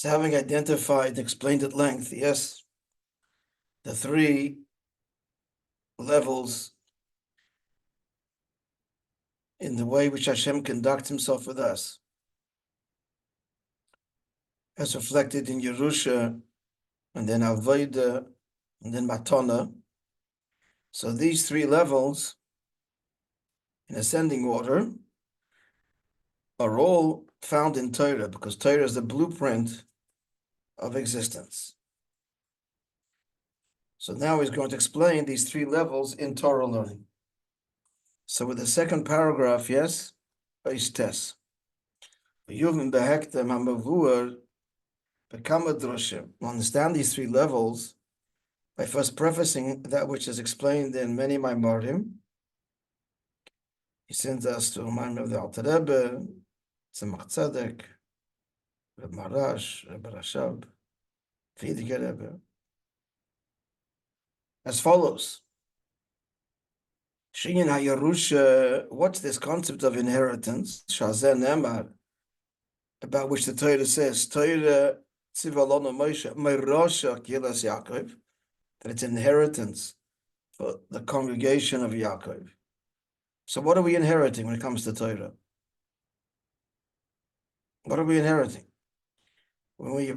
So having identified and explained at length, yes, the three levels in the way which Hashem conducts himself with us, as reflected in Yerusha, and then Avodah, and then Matana. So these three levels, in ascending order, are all found in Torah, because Torah is the blueprint of existence. So now he's going to explain these three levels in Torah learning. So with the second paragraph, yes, h'tשכ. We'll understand these three levels by first prefacing that which is explained in many Maamorim. He sends us to Maamor of the Rebbe, Tzivah, Rabbi Marash, Rabbi Rashab, Rebbe, as follows. Shinyan HaYerusha, what's this concept of inheritance? Shazeh Nemar, about which the Torah says, Torah Tzivah Lonu Moishe, Meirosha Kilas Yaakov, that it's inheritance for the congregation of Yaakov. So what are we inheriting when it comes to Torah? What are we inheriting? When we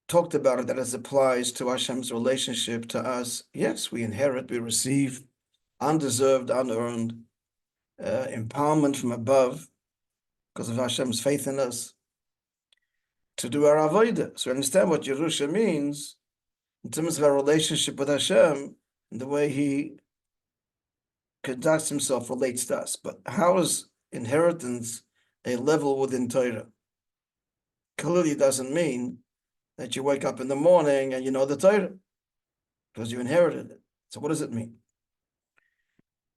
talked about it, that as applies to Hashem's relationship to us, yes, we inherit, we receive undeserved, unearned empowerment from above because of Hashem's faith in us to do our avodah. So we understand what Yerusha means in terms of our relationship with Hashem and the way he conducts himself relates to us. But how is inheritance a level within Torah? Clearly doesn't mean that you wake up in the morning and you know the Torah because you inherited it. So what does it mean?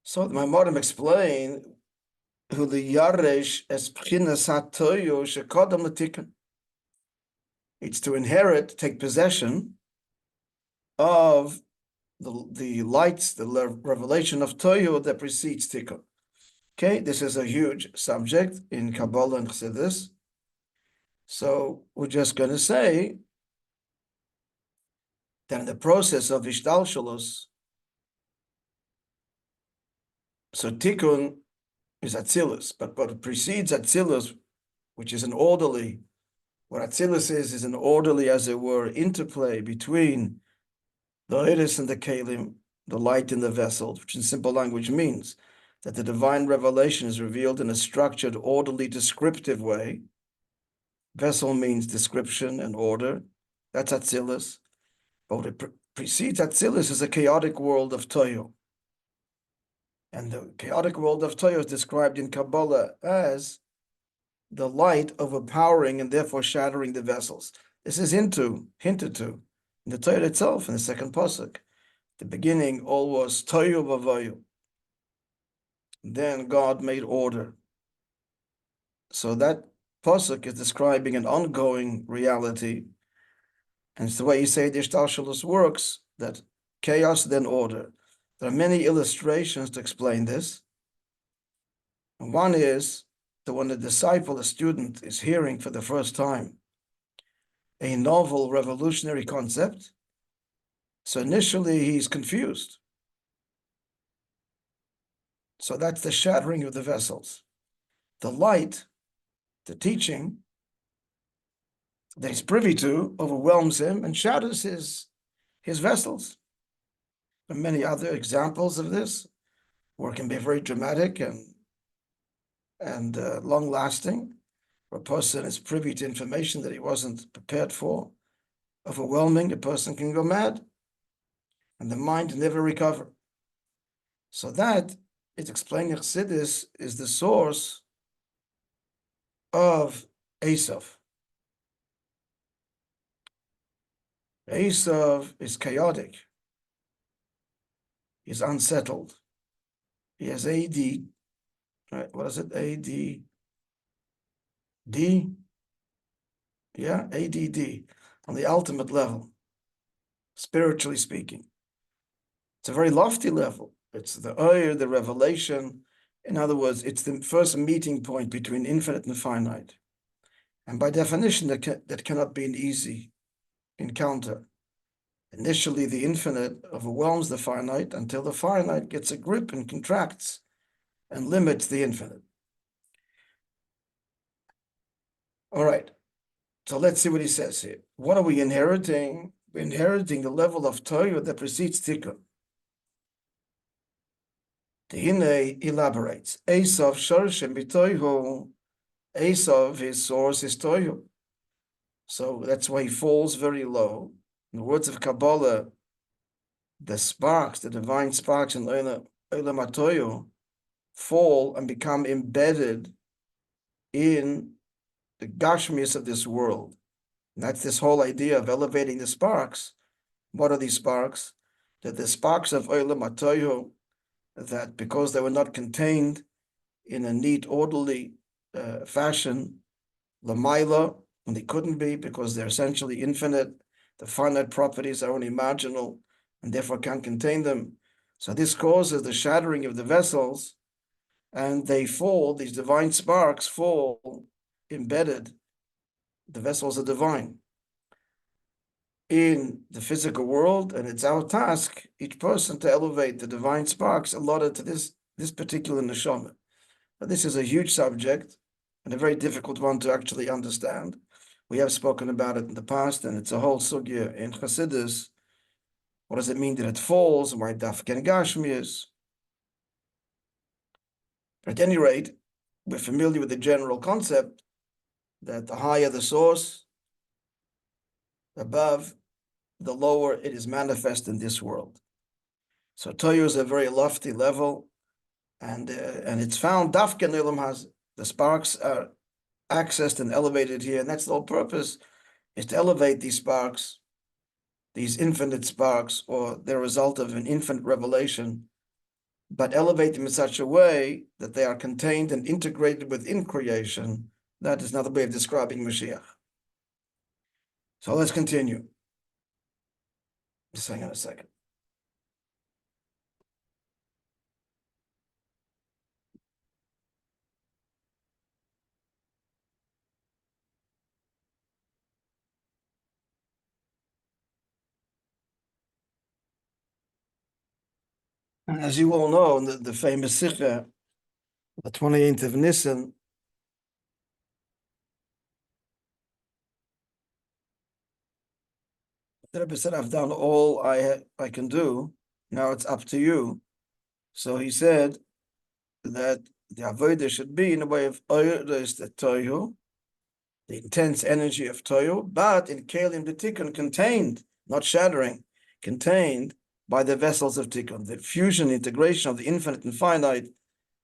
So the Maamor explain who the Yaresh es b'chinas ha'toyo shekodam l'tikkun. It's to inherit, take possession of the lights, the revelation of Toyo that precedes Tikkun. Okay, this is a huge subject in Kabbalah and Chassidus. So we're just going to say that in the process of Ishtalshalos, so Tikkun is Atzilus, but what precedes Atzilus, which is an orderly, what Atzilus is an orderly, as it were, interplay between the Iris and the Kalim, the light in the vessel, which in simple language means that the divine revelation is revealed in a structured, orderly, descriptive way. Vessel means description and order. That's Atzilus. But what it precedes Atzilus is a chaotic world of Toyo. And the chaotic world of Toyo is described in Kabbalah as the light overpowering and therefore shattering the vessels. This is hinted to in the Torah itself, in the second pasuk. The beginning, all was Toyo v'Vayu. Then God made order. So that pasuk is describing an ongoing reality. And it's the way you say the Ishtalshalos works, that chaos, then order. There are many illustrations to explain this. And one is that when a disciple, a student, is hearing for the first time a novel revolutionary concept, so initially he's confused. So that's the shattering of the vessels. The light, the teaching that he's privy to overwhelms him and shatters his vessels. There are many other examples of this, where it can be very dramatic and long-lasting, where a person is privy to information that he wasn't prepared for. Overwhelming, a person can go mad, and the mind never recover. So that is explaining Chassidus is the source of Esav. Esav is chaotic. He's unsettled. He has AD, right? What is it? ADD? Yeah, ADD on the ultimate level, spiritually speaking. It's a very lofty level. It's the revelation. In other words, it's the first meeting point between infinite and finite. And by definition, that cannot be an easy encounter. Initially, the infinite overwhelms the finite until the finite gets a grip and contracts and limits the infinite. All right, so let's see what he says here. What are we inheriting? We're inheriting the level of Torah that precedes Tikkun. The Hine elaborates. Esav Shorshem B'Toihu. Esav, his source is Torah. So that's why he falls very low. In the words of Kabbalah, the sparks, the divine sparks in Olam HaTorah fall and become embedded in the Gashmius of this world. And that's this whole idea of elevating the sparks. What are these sparks? That the sparks of Olam HaTorah, that because they were not contained in a neat, orderly fashion, Lamaila, and they couldn't be because they're essentially infinite. The finite properties are only marginal and therefore can't contain them. So this causes the shattering of the vessels, and they fall, these divine sparks fall embedded. The vessels are divine in the physical world, and it's our task, each person, to elevate the divine sparks allotted to this particular neshama. But this is a huge subject and a very difficult one to actually understand. We have spoken about it in the past, and it's a whole sugya in Chassidus. What does it mean that it falls? Why dafken gashmius? At any rate, we're familiar with the general concept that the higher the source, above, the lower it is manifest in this world. So Torah is a very lofty level, and it's found dafken ilam has the sparks are accessed and elevated here, and that's the whole purpose, is to elevate these sparks, these infinite sparks, or the result of an infinite revelation, but elevate them in such a way that they are contained and integrated within creation. That is another way of describing Mashiach. So let's continue. Just hang on a second. And as you all know, the famous Sikha, the 28th of Nisan, the Rebbe said, I've done all I can do. Now it's up to you. So he said that the avodah should be in a way of oiros the toyu, the intense energy of toyu, but in kelim the tikkun, contained, not shattering, contained by the vessels of tikkun, the fusion, integration of the infinite and finite.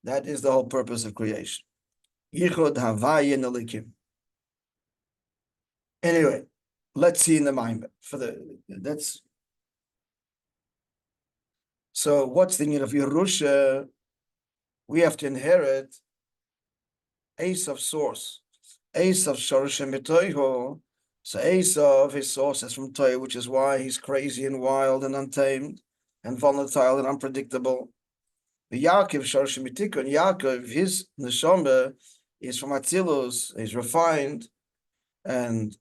That is the whole purpose of creation. Yichud havayin elikim. Anyway, let's see in the Maamor. So what's the need of Yerusha? We have to inherit Esav source. Esav Shorashem B'Toiho. So Esav, his source is from Torah, which is why he's crazy and wild and untamed and volatile and unpredictable. The Yaakov Shorashem B'Tikkun, Yaakov, his neshama is from Atzilus. He's refined and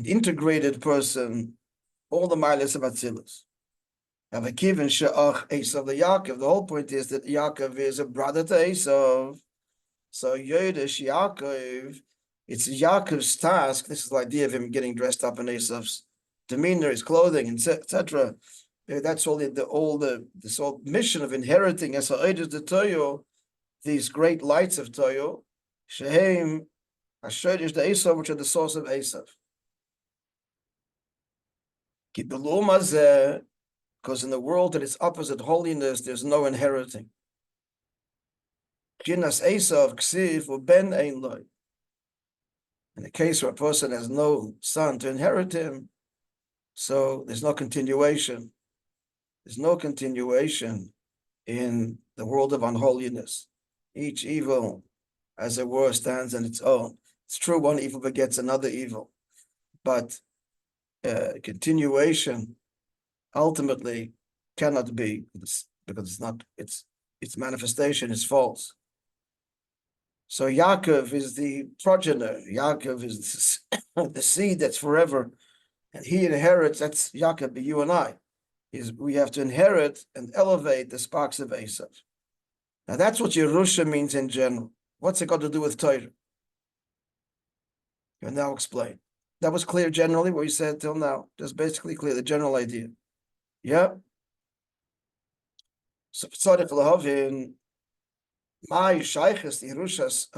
integrated person, all the miles of Atzilus. The whole point is that Yaakov is a brother to Esav. So Yodesh Yaakov, it's Yaakov's task. This is the idea of him getting dressed up in Esav's demeanor, his clothing, etc. That's all this whole mission of inheriting as Ha'edes de Toyo, these great lights of Toyo, Shehem Hashodesh de Esav, which are the source of Esav. Because in the world that is opposite holiness, there's no inheriting. In the case where a person has no son to inherit him, so there's no continuation. There's no continuation in the world of unholiness. Each evil, as it were, stands on its own. It's true, one evil begets another evil, but continuation ultimately cannot be, because its manifestation is false. So Yaakov is the progenitor. Yaakov is the seed that's forever. And he inherits, that's Yaakov, you and I. We have to inherit and elevate the sparks of Esav. Now that's what Yerusha means in general. What's it got to do with Torah? You'll now explain. That was clear generally what you said till now. Just basically clear the general idea. Yeah. So tzarich lahavin my shaychus Yerushas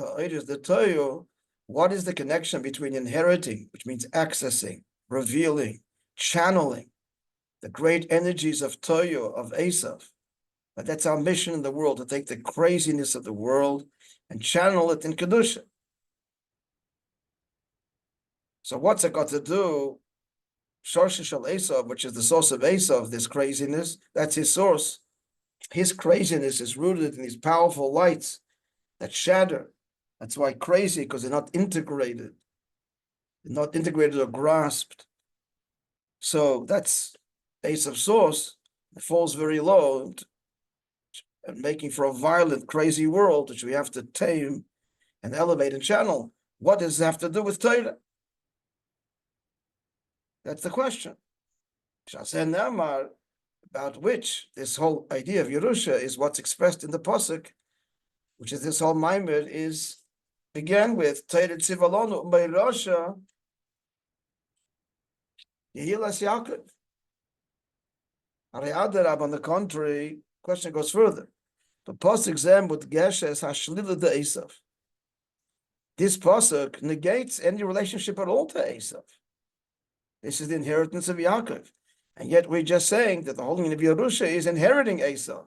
the Torah. What is the connection between inheriting, which means accessing, revealing, channeling the great energies of Torah, of Esav? But that's our mission in the world, to take the craziness of the world and channel it in Kedusha. So what's it got to do? Shorsha Shel Esav, which is the source of Esav, this craziness, that's his source. His craziness is rooted in these powerful lights that shatter. That's why crazy, because they're not integrated. They're not integrated or grasped. So that's Esav's source. It falls very low and making for a violent, crazy world, which we have to tame and elevate and channel. What does it have to do with Torah? That's the question. Shasen Maamor, about which this whole idea of Yerusha is what's expressed in the pasuk, which is this whole Maamor is began with Torah Tzivah lanu Meirasha Yehilas Yaakov. Ariadarab, on the contrary, question goes further. The pasuk zem with Geshes Hashlila de Esav. This pasuk negates any relationship at all to Esav. This is the inheritance of Yaakov. And yet we're just saying that the whole meaning of Yerusha is inheriting Esav.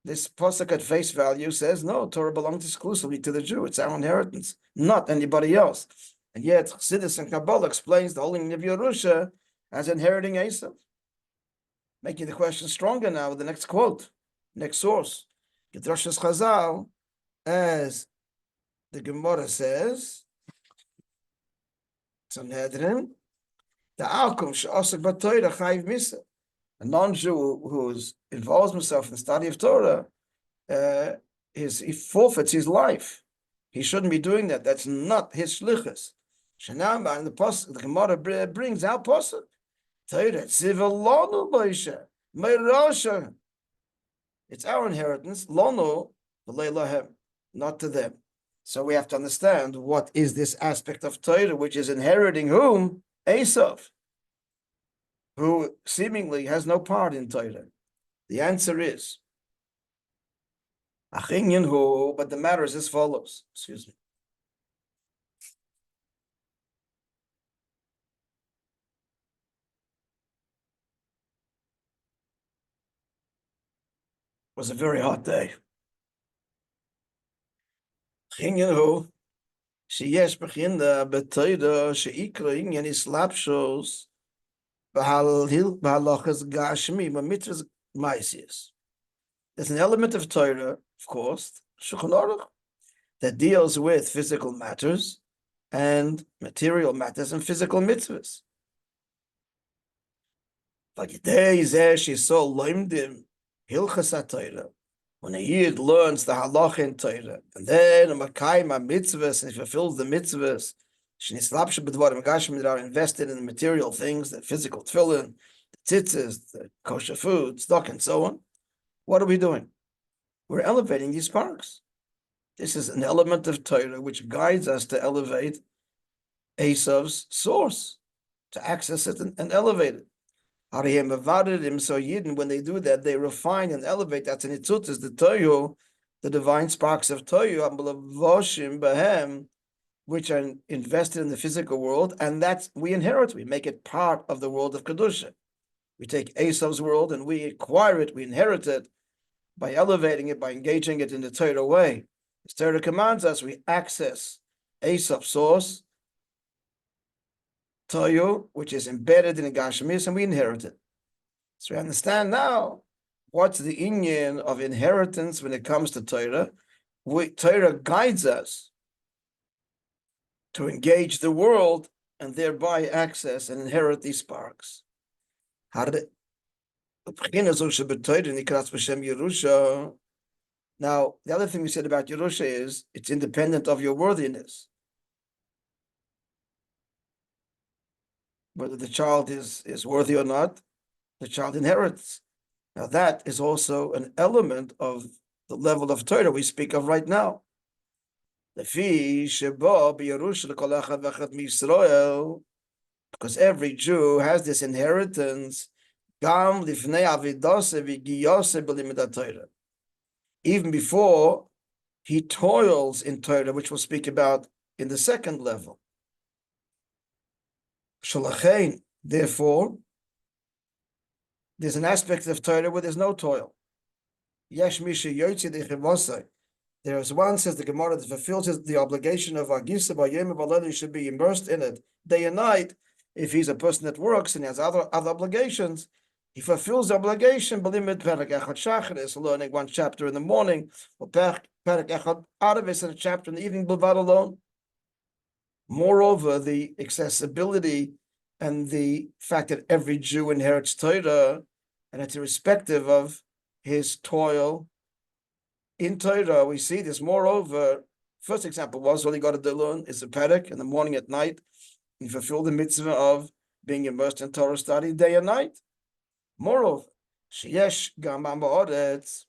This pasuk at face value says, no, Torah belongs exclusively to the Jew. It's our inheritance, not anybody else. And yet Chassidus and Kabbalah explains the whole meaning of Yerusha as inheriting Esav. Making the question stronger now with the next quote, next source. Gedrashas Chazal, as the Gemara says, Sanhedrin, the Alkum she'asek b'Torah chayiv misa. A non-Jew who involves himself in the study of Torah, he forfeits his life. He shouldn't be doing that. That's not his shlichus. Shenamba, and the Gemara brings out pasuk. Torah tzivah lanu Moishe meirasha. It's our inheritance, lanu v'lei lahem, not to them. So we have to understand what is this aspect of Torah, which is inheriting whom? Esav, who seemingly has no part in Torah. The answer is, but the matter is as follows. Excuse me. It was a very hot day. שיש בחינה בתורה שעיקר עניין אסלאפשוס בהלכות גשמי במצוות מעשיות. There's an element of Torah, of course, Shulchan Aruch, that deals with physical matters and material matters and physical mitzvahs. But today she saw loimdim hilchas Torah. When a Yid learns the halacha in Torah, and then a makayim mitzvahs, and he fulfills the mitzvahs, shenislapshu b'dvarim gashmim, that are invested in the material things, the physical tefillin, the tzitzis, the kosher food, stock, and so on. What are we doing? We're elevating these sparks. This is an element of Torah which guides us to elevate Esav's source, to access it and elevate it. So Yidden, when they do that, they refine and elevate. That's an itzutis, the Torah, the divine sparks of Torah, which are invested in the physical world, and that's we inherit. We make it part of the world of Kedusha. We take Esav's world and we acquire it, we inherit it by elevating it, by engaging it in the Torah way. As Torah commands us, we access Esav's source, Torah, which is embedded in the Gashmis, and we inherit it. So we understand now what's the inyan of inheritance when it comes to Torah. Torah guides us to engage the world and thereby access and inherit these sparks. Now, the other thing we said about Yerusha is it's independent of your worthiness. Whether the child is worthy or not, the child inherits. Now, that is also an element of the level of Torah we speak of right now. Because every Jew has this inheritance, even before he toils in Torah, which we'll speak about in the second level. Therefore, there's an aspect of Torah where there's no toil. There is one, says the Gemara, that fulfills the obligation of Agisa by Yom Balel, should be immersed in it day and night. If he's a person that works and has other obligations, he fulfills the obligation. Learning one chapter in the morning, or Perek Echad Aravis in a chapter in the evening, Bilvad alone. Moreover, the accessibility and the fact that every Jew inherits Torah, and it's irrespective of his toil in Torah, we see this. Moreover, first example was all he got to learn is a perek in the morning, at night. He fulfilled the mitzvah of being immersed in Torah study day and night. Moreover, sheyesh gam ba'aretz,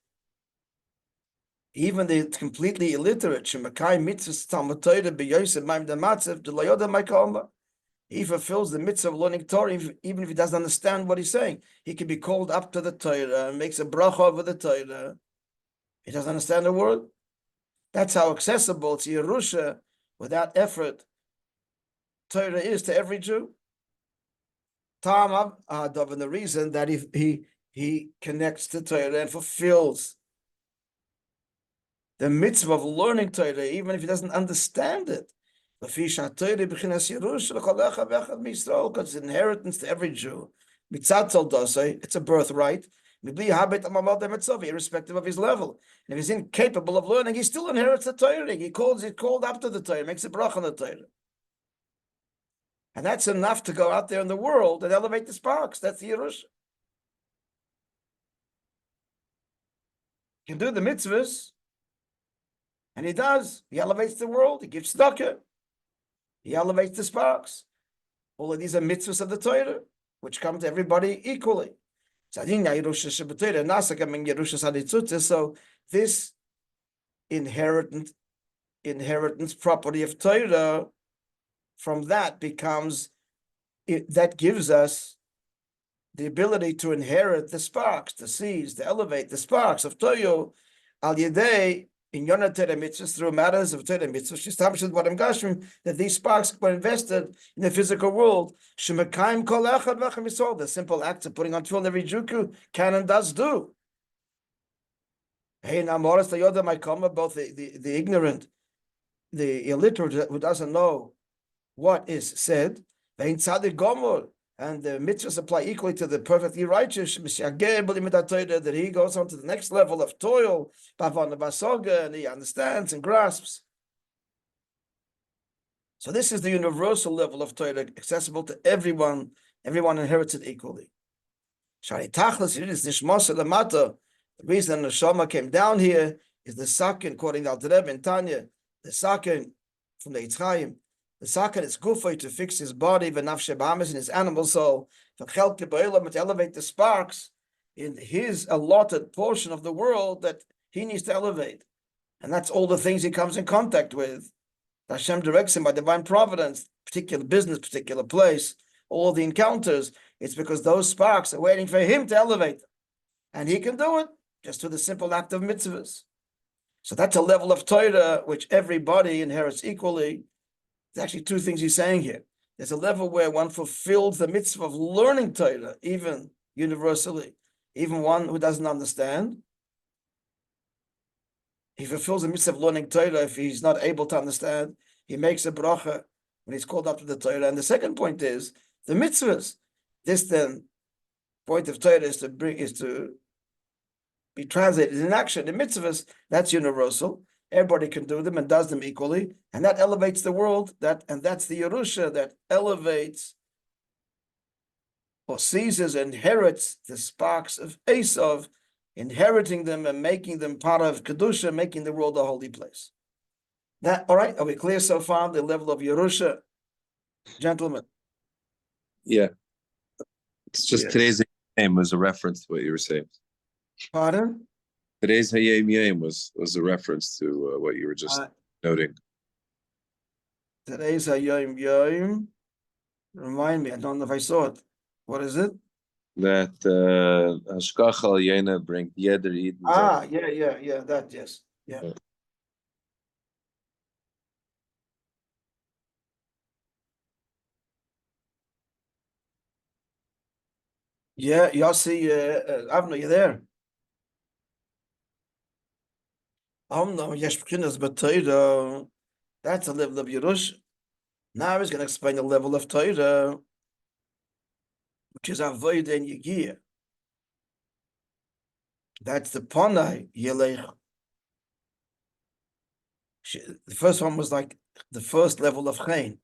even the completely illiterate shemakai mitzvahs talmud Torah b'yosef ma'im damatzev d'layoda ma'kama. He fulfills the mitzvah of learning Torah, even if he doesn't understand what he's saying. He can be called up to the Torah and makes a bracha over the Torah. He doesn't understand the word. That's how accessible to Yerusha, without effort, Torah is to every Jew. And the reason that he connects to Torah and fulfills the mitzvah of learning Torah, even if he doesn't understand it. Because it's inheritance to every Jew. It's a birthright, irrespective of his level. And if he's incapable of learning, he still inherits the Torah. He's called up to the Torah, makes a bracha on the Torah. And that's enough to go out there in the world and elevate the sparks. That's the Yerusha. He can do the mitzvahs, and he does. He elevates the world. He gives tzedakah. He elevates the sparks. All of these are mitzvahs of the Torah, which come to everybody equally. So this inheritance property of Torah, from that that gives us the ability to inherit the sparks, the seeds, to elevate the sparks of Torah al yedei in Yonah Torah mitzvahs, through matters of Torah mitzvahs, she establishes what I'm gashim, that these sparks were invested in the physical world. Shemekayim kol echad v'acham yisrael, the simple act of putting on tefillin every Jew can and does do. Hey, Namoras Yoda Maikoma, both the ignorant, the illiterate who doesn't know what is said, and the mitzvahs apply equally to the perfectly righteous, that he goes on to the next level of toil, and he understands and grasps. So this is the universal level of Torah, accessible to everyone. Everyone inherits it equally. The reason the Neshama came down here is the sakin, according to Alter Rebbe and Tanya, the sakin from the Yitzchayim. The sakin is gufay, to fix his body, v'nafshe b'amis, in his animal soul, v'chelke b'olam, to elevate the sparks in his allotted portion of the world that he needs to elevate. And that's all the things he comes in contact with. Hashem directs him by divine providence, particular business, particular place, all the encounters. It's because those sparks are waiting for him to elevate them. And he can do it just through the simple act of mitzvahs. So that's a level of Torah which everybody inherits equally. There's actually two things he's saying here. There's a level where one fulfills the mitzvah of learning Torah, even universally, even one who doesn't understand. He fulfills the mitzvah of learning Torah if he's not able to understand. He makes a bracha when he's called up to the Torah. And the second point is the mitzvahs. This then point of Torah is to be translated in action. The mitzvahs, that's universal. Everybody can do them and does them equally, and that elevates the world. And that's the Yerusha that elevates or seizes and inherits the sparks of Esav inheriting them and making them part of Kedusha, making the world a holy place. That, all right, are we clear so far? The level of Yerusha, gentlemen? Yeah. It's just today's name was a reference to what you were saying. Pardon? Today's Hayom Yom was a reference to what you were just noting. Today's Hayom Yom. Remind me, I don't know if I saw it. What is it? That h'tשכ al Yena bringt jeder Eden. Yeah, that, yes. Yeah. Yeah, Yossi, Avno, you there? That's a level of Yerush. Now he's going to explain the level of Torah, which is Avodah and Yegiyah. That's the Panai Yelech. The first one was like the first level of Chain.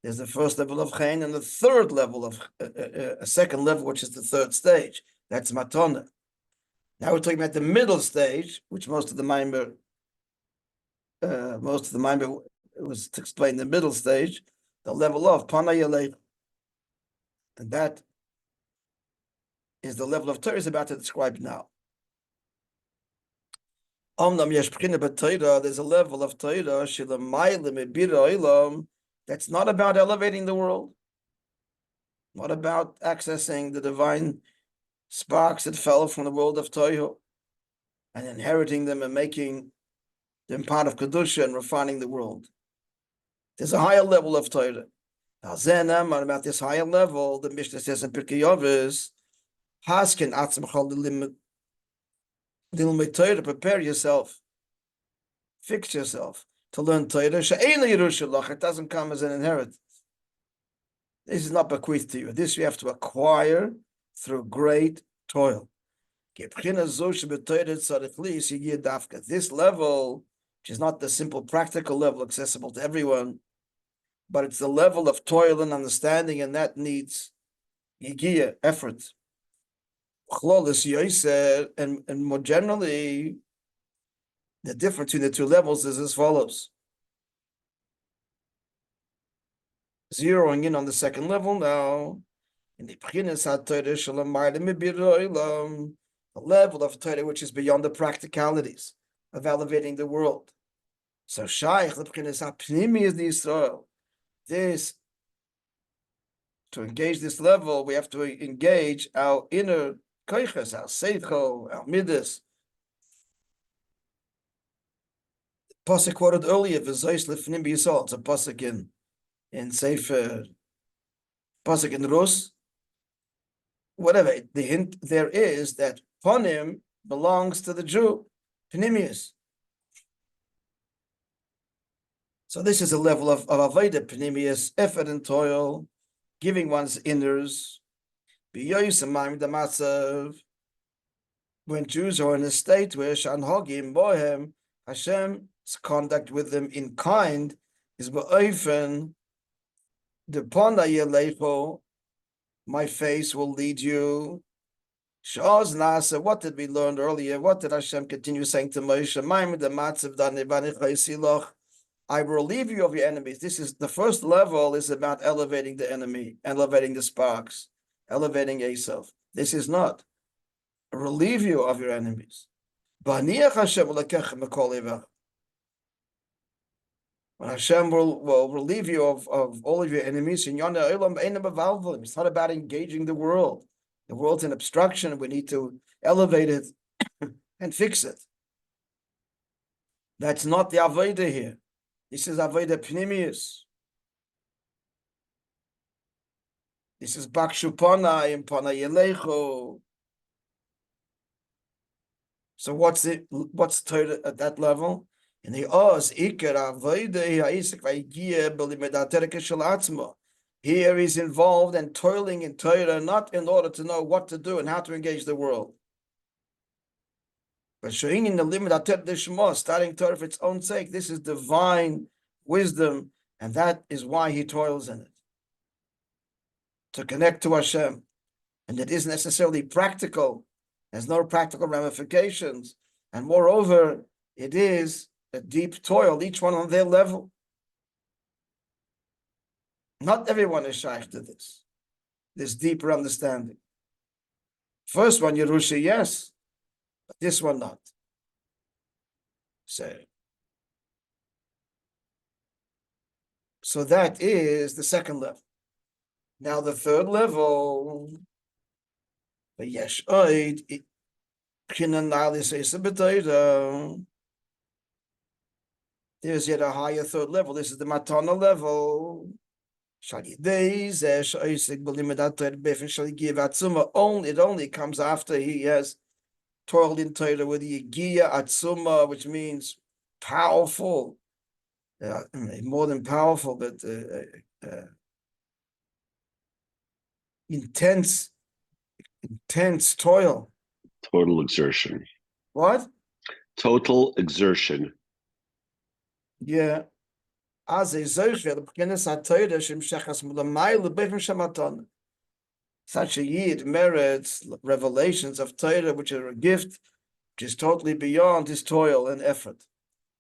There's the first level of Chain and the third level of a second level, which is the third stage. That's Matana. Now we're talking about the middle stage, which most of the Maamor was to explain the middle stage, the level of Panai Yelech. And that is the level of Torah is about to describe now. There's a level of Torah that's not about elevating the world, not about accessing the divine sparks that fell from the world of Torah and inheriting them and making them part of Kedusha and refining the world. There's a higher level of Torah. About this higher level, the Mishnah says in Pirkei Avos, Haskin atzmcha Torah, prepare yourself, fix yourself to learn Torah. It doesn't come as an inheritance. This is not bequeathed to you. This you have to acquire through great toil. This level, which is not the simple practical level accessible to everyone, but it's the level of toil and understanding, and that needs yigiyah, effort. And more generally, the difference between the two levels is as follows. Zeroing in on the second level now, in the level of Torah which is beyond the practicalities of elevating the world. So Shaykh, the is the Israel. This, to engage this level, we have to engage our inner koiches, our seichel, our midas. Pasuk quoted earlier, v'zois lifnim b'yisol. It's a pasuk in Sefer, pasuk in Rus. Whatever, the hint there is that Ponim belongs to the Jew, Pnimius. So this is a level of Avodah, Pnimius, effort and toil, giving one's inners. When Jews are in a state where Shanhogim Bohem, Hashem's conduct with them in kind is Ba'ofen, the Pona Yelecho, my face will lead you. Shaz Nasa, what did we learn earlier? What did Hashem continue saying to Moishe? I will relieve you of your enemies. This is the first level, is about elevating the enemy, elevating the sparks, elevating Esav. This is not relieve you of your enemies. When Hashem will relieve you of all of your enemies, it's not about engaging the world. The world's an obstruction. We need to elevate it and fix it. That's not the Avodah here. This is Avodah Pnimius. This is Bakshu Pana and Pana Yelecho. So what's Torah at that level? In the Oz, Iker Avodah Ha'isek V'Yigiyah B'Limedat Shel Atzmo. Here he's involved and toiling in Torah, not in order to know what to do and how to engage the world. But showing in the limit starting Torah for its own sake, this is divine wisdom, and that is why he toils in it. To connect to Hashem. And it isn't necessarily practical Has no practical ramifications. And moreover, it is a deep toil, each one on their level. Not everyone is shaykh to this deeper understanding. First one, Yerusha, yes, but this one not. So that is the second level. Now the third level, there's yet a higher third level. This is the matana level. It only comes after he has toiled in Torah with the Yigia Atzuma, which means powerful, more than powerful, but intense toil. Total exertion. What? Total exertion. Yeah. Such a yid merits revelations of Torah, which are a gift, which is totally beyond his toil and effort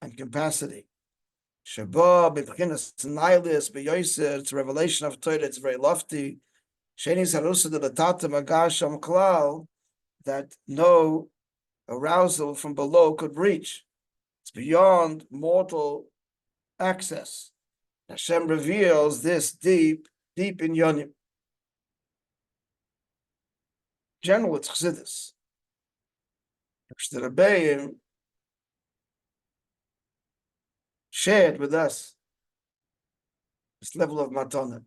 and capacity. It's a revelation of Torah, it's very lofty. That no arousal from below could reach. It's beyond mortal access. Hashem reveals this deep in Yonim. General, it's Chassidus. The Rabbi shared with us this level of matana.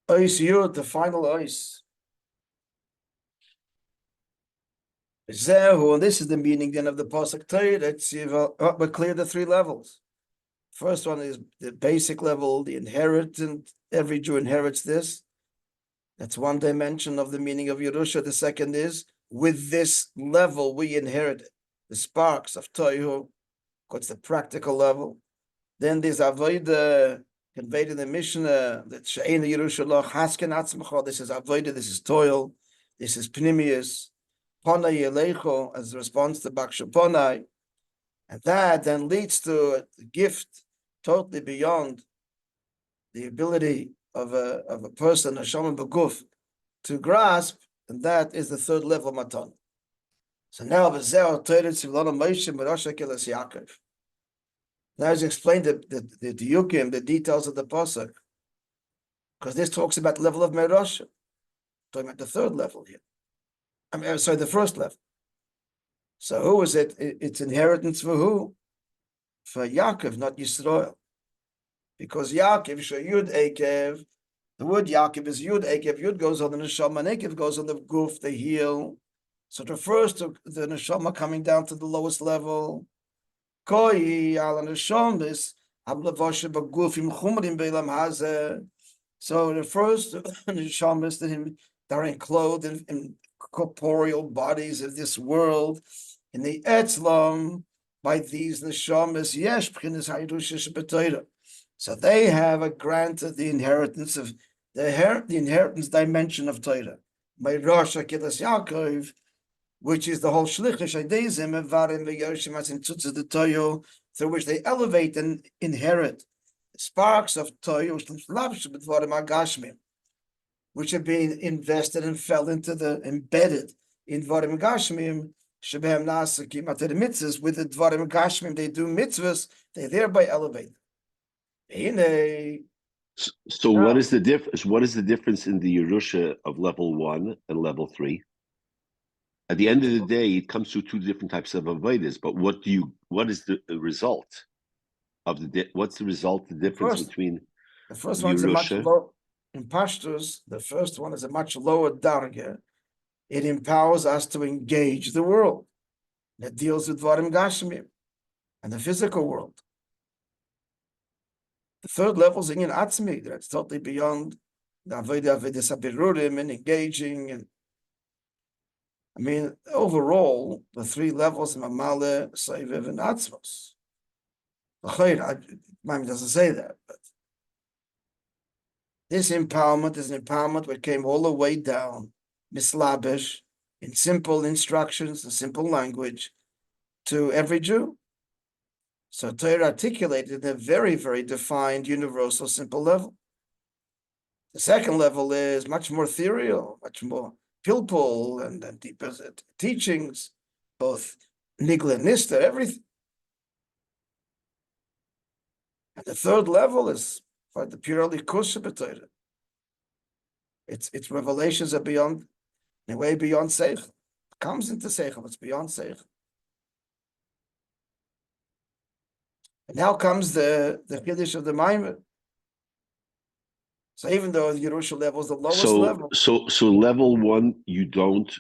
Ois Yud, the final Ois. Zehu, and this is the meaning then of the pasuk Torah. Tzivah. But clear the three levels. First one is the basic level, the inheritance. Every Jew inherits this. That's one dimension of the meaning of Yerusha. The second is, with this level we inherit it. The sparks of Toihu. What's the practical level? Then there's Avodah, conveyed in the Mishnah, that She'ena Yerusha Lo Hasken Atzmacha. This is Avodah, this is toil, this is Pnimius. Ponai Yelecho, as a response to Baksha Ponai. And that then leads to a gift totally beyond the ability of a person, a shaman beguf, to grasp, and that is the third level matan. So now V'zeh Torah Tzivlana Moishe Merosha Keles Yaakov. Now he's explained the diukim, the details of the pasuk, because this talks about the level of Merosha, talking about the third level here. The first level. So who is it? It's inheritance for who? For Yaakov, not Yisrael. Because Yaakov, Yud Ekev, the word Yaakov is Yud Ekev. Yud goes on the neshama, and Ekev goes on the guf, the heel. So it refers to the neshama coming down to the lowest level. Koi al neshamis hablevoshe bagufim chumrim beilam hazeh. So it refers to the neshamis that are enclosed in corporeal bodies of this world, in the etzlam, by these neshamas, yesh b'chinas hayirusha sheb'Torah. So they have a granted the inheritance of the inheritance dimension of Torah. By Rosh Hakedas Yaakov, which is the whole shlichus adeizim evarim v'yoshim as in tzutzah the Torah, through which they elevate and inherit sparks of Torah, which are being invested and fell into the embedded in Dvarim Gashmim, Shebehem Nasakim at the mitzvahs. With the Dvarim Gashmim, they do mitzvahs, they thereby elevate. So what is the difference? What is the difference in the Yerusha of level 1 and level 3? At the end of the day, it comes to two different types of avodas. But what is the result of what's the result? The difference between the first one is a much lower. In Pashtus, the first one is a much lower darga. It empowers us to engage the world that deals with Dvarim Gashmim and the physical world. The third level is Inyan Atzmi, that's totally beyond the Avodah Sabirurim and engaging. And I mean, overall, the three levels, Mamale, Saiviv, and Atzmos. Mine doesn't say that, but This empowerment is an empowerment that came all the way down, mislabish, in simple instructions and simple language to every Jew. So Torah articulated in a very, very defined, universal, simple level. The second level is much more ethereal, much more pilpul and deeper teachings, both nigla and nista, everything. And the third level is for the purely kosher Torah. Its revelations are beyond, in a way, beyond seichel. It comes into seichel, it's beyond seichel. And now comes the Kiddush of the Maamor. So even though the Yerusha level is the lowest level. So level one, you don't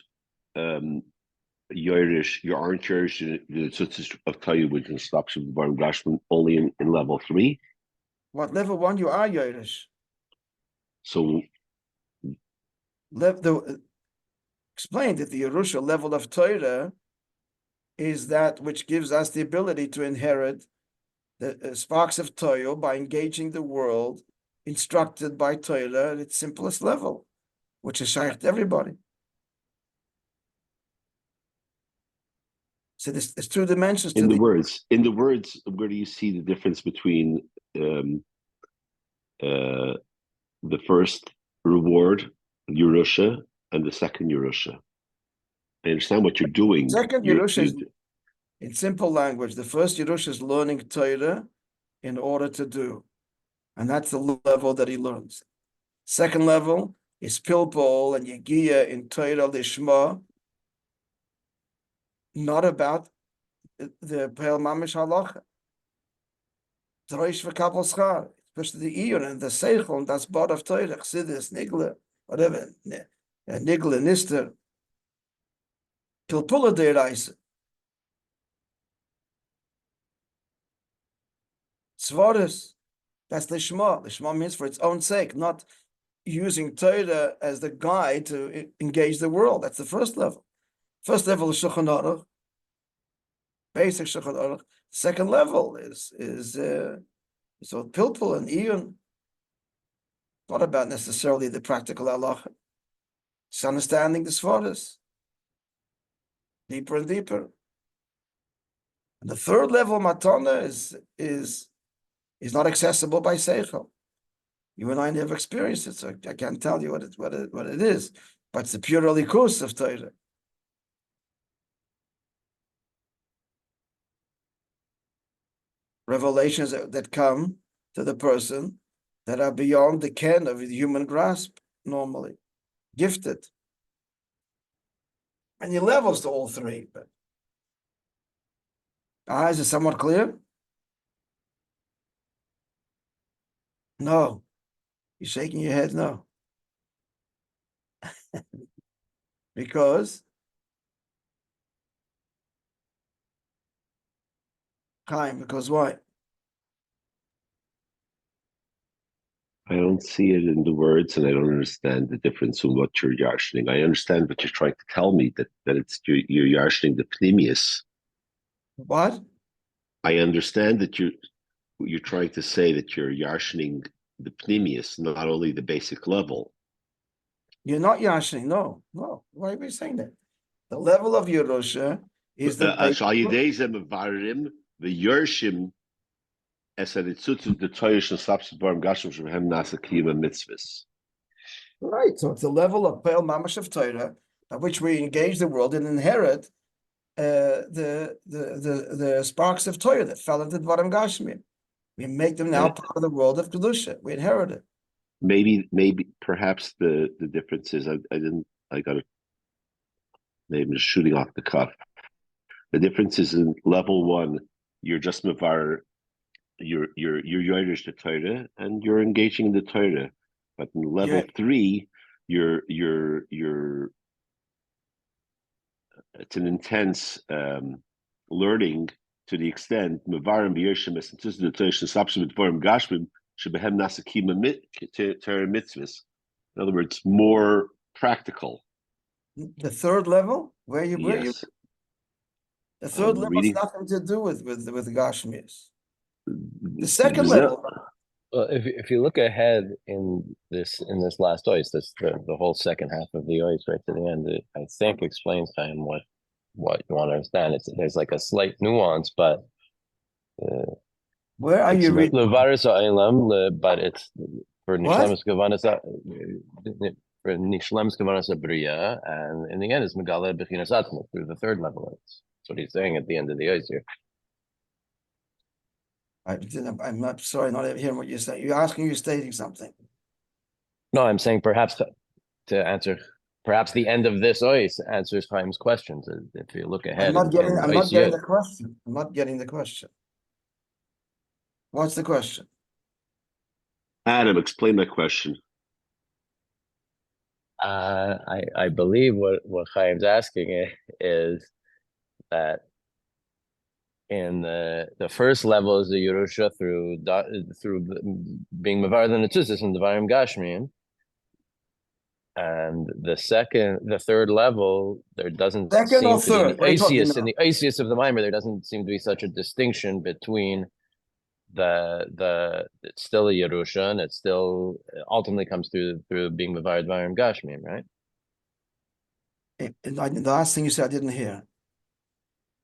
Yerush, you aren't Yerush the Tzivah of Torah with instruction of Gashman only in level 3. What level 1 you are Yerush? So explained that the Yerusha level of Torah is that which gives us the ability to inherit the sparks of Torah by engaging the world, instructed by Torah at its simplest level, which is shaykh to everybody. So there's 2 dimensions to in the words, where do you see the difference between the first reward, Yerusha, and the second Yerusha? I understand what you're doing. Second Yerusha is, in simple language, the first Yerusha is learning Torah in order to do. And that's the level that he learns. Second level is pilpul and yegiya in Torah lishma, not about the Peil Mamish halacha. Zroish v'kabel schar, especially the iyun and the seichel and that's part of Torah, chassidus, nigla, whatever, nigla, nister, pilpula deiraisa. Svaris, that's lishma. Lishma means for its own sake, not using Torah as the guide to engage the world. That's the first level. First level is Shulchan Aruch, basic Shulchan Aruch. Second level is so pilpul and iyun. Not about necessarily the practical halacha. It's understanding the svaris deeper and deeper. And the third level matana is not accessible by seichel. You and I never experienced it, so I can't tell you what it is. But it's the pure likus of Torah. Revelations that come to the person that are beyond the ken of the human grasp, normally. Gifted. And he levels to all 3. But is it somewhat clear? No. You're shaking your head, no. Because why? I don't see it in the words, and I don't understand the difference in what you're yarshening. I understand what you're trying to tell me, that it's you're yarshening the pnimius. What? I understand that you're trying to say that you're yarshening the pnimius, not only the basic level. You're not yarshening, no. Why are we saying that? The level of Yerusha is the the Yershim. Right, so it's the level of Peil Mamash of Torah by which we engage the world and inherit the sparks of Torah that fell into Dvarim Gashmi. We make them now part of the world of Kedusha. We inherit it. Maybe, perhaps the difference is I got it. Maybe just shooting off the cuff. The difference is in level 1, you're just mevar. You're Yerush the Torah and you're engaging in the Torah, but in level 3, you're it's an intense learning to the extent mevarim b'yershim esentus the Torah shesapshim b'dvarim gashmim shebehem nasakim Torah mitzvahs. In other words, more practical. The third level, where you the third level has nothing to do with Gashmis. The second level. Well, if you look ahead in this last ois, this the whole second half of the ois right to the end, it, I think explains to him what you want to understand. There's like a slight nuance, but Where are you reading? But it's for Nishlemus Kavanas for Nishlemus Kavanas Bria, and in the end, it's Megala Bechinas Atzmo through the third level. That's what he's saying at the end of the ois here. I'm not sorry, not hearing what you're saying. You're asking, you're stating something. No, I'm saying perhaps to answer, perhaps the end of this ois answers Chaim's questions. If you look ahead, I'm not getting the question. I'm not getting the question. What's the question? Adam, explain that question. I believe what Chaim's asking is that in the first level is the Yerusha through being Mavar the Netzusis and Devarim Gashmiim, and the third level there doesn't seem to be in the Isius of the Maamor, there doesn't seem to be such a distinction between it's still a Yerusha and it still ultimately comes through being Mavar Devarim Gashmiim, right? The last thing you said I didn't hear.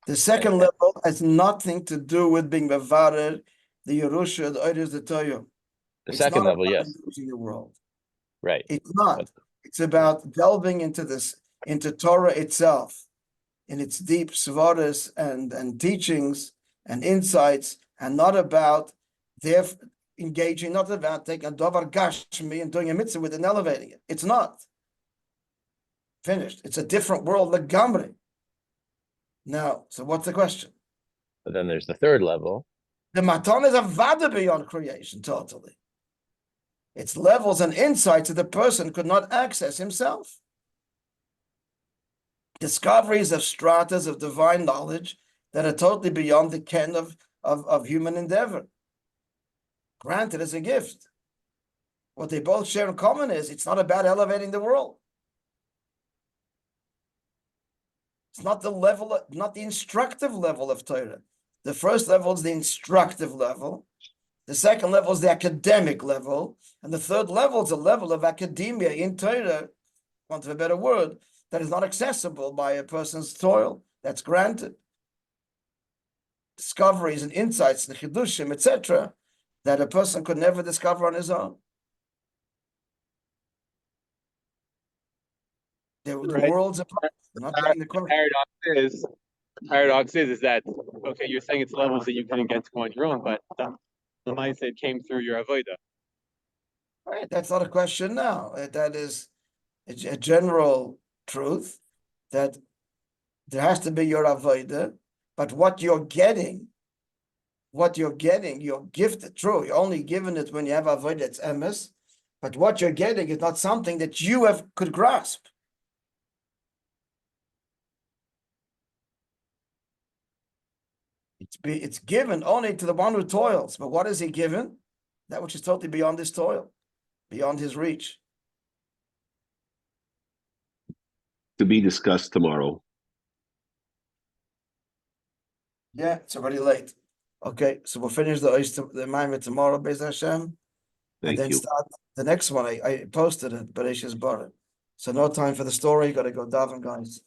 The second level has nothing to do with being mevarer, the Yerusha, the Oides, the Torah. The second level, yes. The world. Right. It's not. It's about delving into Torah itself, in its deep svaras and teachings and insights, and not about their engaging, not about taking a davar gashmi and doing a mitzvah with it and elevating it. It's not. Finished. It's a different world, legamri. Now, so what's the question? But then there's the third level. The matan is a vada beyond creation, totally. It's levels and insights that the person could not access himself. Discoveries of stratas of divine knowledge that are totally beyond the ken of human endeavor. Granted as a gift. What they both share in common is it's not about elevating the world. It's not the level, not the instructive level of Torah. The first level is the instructive level. The second level is the academic level. And the third level is a level of academia in Torah, for want of a better word, that is not accessible by a person's toil. That's granted. Discoveries and insights, the chidushim, etc., that a person could never discover on his own. The world's apart. Not getting the paradox is that okay, you're saying it's levels that you couldn't get to go on your own, but the mindset came through your avodah. Right, that's not a question now. That is a general truth that there has to be your avodah, but what you're getting, you're gifted. True, you're only given it when you have avodah. It's emes, but what you're getting is not something that you could grasp. It's given only to the one who toils. But what is he given? That which is totally beyond his toil, beyond his reach. To be discussed tomorrow. Yeah, it's already late. Okay, so we'll finish the Maamor tomorrow, Be'ez Hashem. Thank you. Start the next one. I posted it, Bereshis Bara. So no time for the story. Got to go daven, guys.